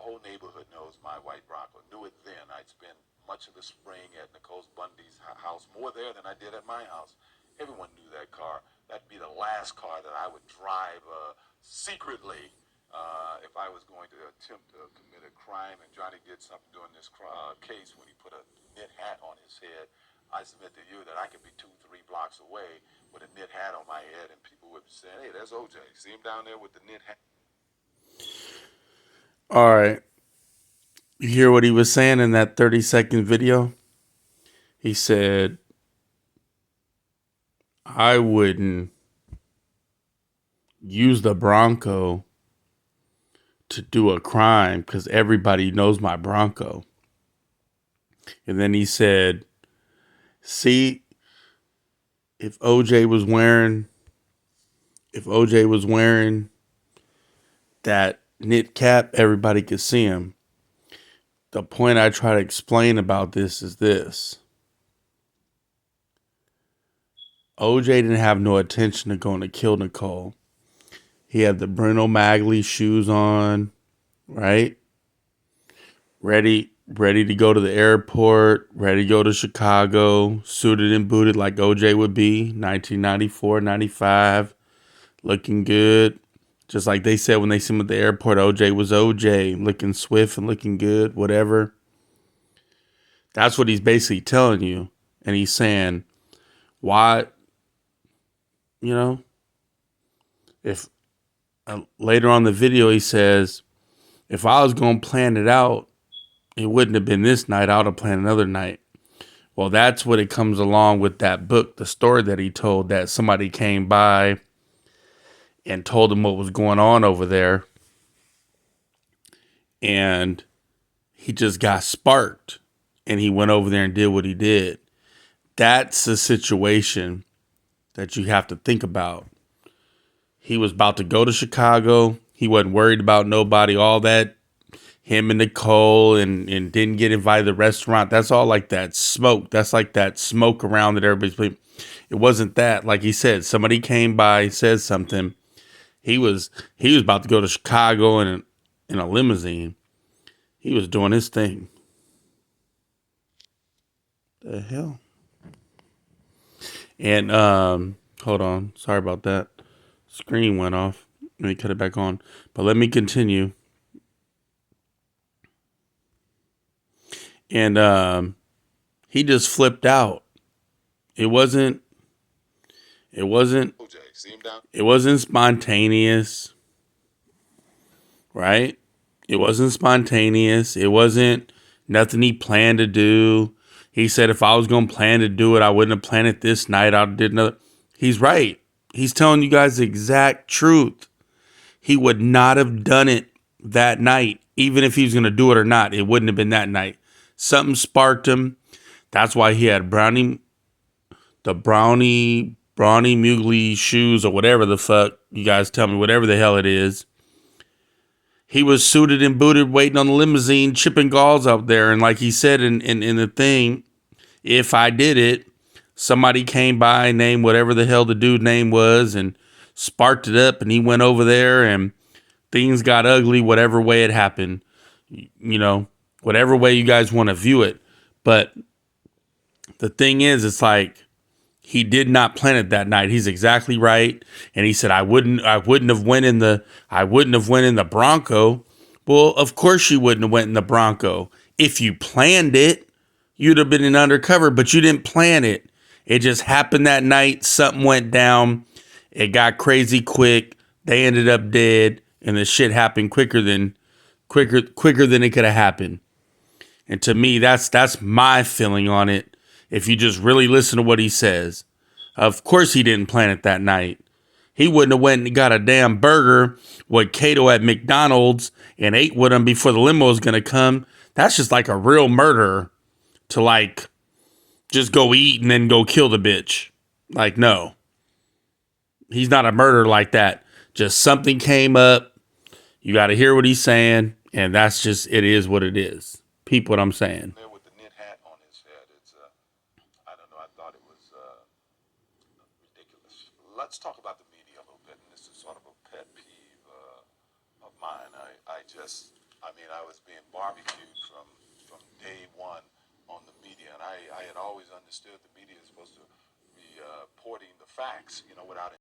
whole neighborhood knows my white Bronco. Knew it then. I'd spend much of the spring at Nicole Bundy's house, more there than I did at my house. Everyone knew that car. That'd be the last car that I would drive secretly if I was going to attempt to commit a crime. And Johnny did something during this case when he put a knit hat on his head. I submit to you that I could be 2-3 blocks away with a knit hat on my head, and people would say, "Hey, there's OJ. See him down there with the knit hat." All right. You hear what he was saying in that 30-second video? He said, I wouldn't use the Bronco to do a crime because everybody knows my Bronco. And then he said, see, if OJ was wearing that knit cap, everybody could see him. The point I try to explain about this is this. OJ didn't have no intention of going to kill Nicole. He had the Bruno Magli shoes on, right? Ready to go to the airport, ready to go to Chicago, suited and booted like OJ would be, 1994, 95, looking good. Just like they said when they seen him at the airport, OJ was OJ, looking swift and looking good, whatever. That's what he's basically telling you. And he's saying, why, if later on in the video he says, if I was going to plan it out, it wouldn't have been this night. I would have planned another night. Well, that's what it comes along with that book, the story that he told, that somebody came by and told him what was going on over there. And he just got sparked and he went over there and did what he did. That's a situation that you have to think about. He was about to go to Chicago. He wasn't worried about nobody, all that. Him and Nicole and didn't get invited to the restaurant. That's all like that smoke. That's like that smoke around that everybody's playing. It wasn't that. Like he said, somebody came by, said something. He was about to go to Chicago in a limousine. He was doing his thing. The hell? And hold on. Sorry about that. Screen went off. Let me cut it back on. But let me continue. And he just flipped out. It wasn't spontaneous, right? It wasn't spontaneous. It wasn't nothing he planned to do. He said if I was going to plan to do it, I wouldn't have planned it this night. I did another. He's right. He's telling you guys the exact truth. He would not have done it that night, even if he was going to do it or not. It wouldn't have been that night. Something sparked him. That's why he had Brownie Mugli shoes or whatever the fuck. You guys tell me, whatever the hell it is. He was suited and booted, waiting on the limousine, chipping galls out there. And like he said in the thing, if I did it, somebody came by, named whatever the hell the dude name was, and sparked it up, and he went over there, and things got ugly, whatever way it happened. Whatever way you guys want to view it. But the thing is, it's like, he did not plan it that night. He's exactly right. And he said, I wouldn't have went in the Bronco. Well, of course you wouldn't have went in the Bronco. If you planned it, you'd have been in undercover, but you didn't plan it. It just happened that night. Something went down. It got crazy quick. They ended up dead, and the shit happened quicker than it could have happened. And to me, that's my feeling on it. If you just really listen to what he says, of course he didn't plan it that night. He wouldn't have went and got a damn burger with Kato at McDonald's and ate with him before the limo was gonna come. That's just like a real murderer to like just go eat and then go kill the bitch. Like, no, he's not a murderer like that. Just something came up. You got to hear what he's saying, and that's just, it is what it is. Peep what I'm saying. There with the knit hat on his head. It's I don't know. I thought it was ridiculous. Let's talk about the media a little bit, and this is sort of a pet peeve of mine. I mean, I was being barbecued from day one on the media, and I had always understood the media is supposed to be reporting the facts, without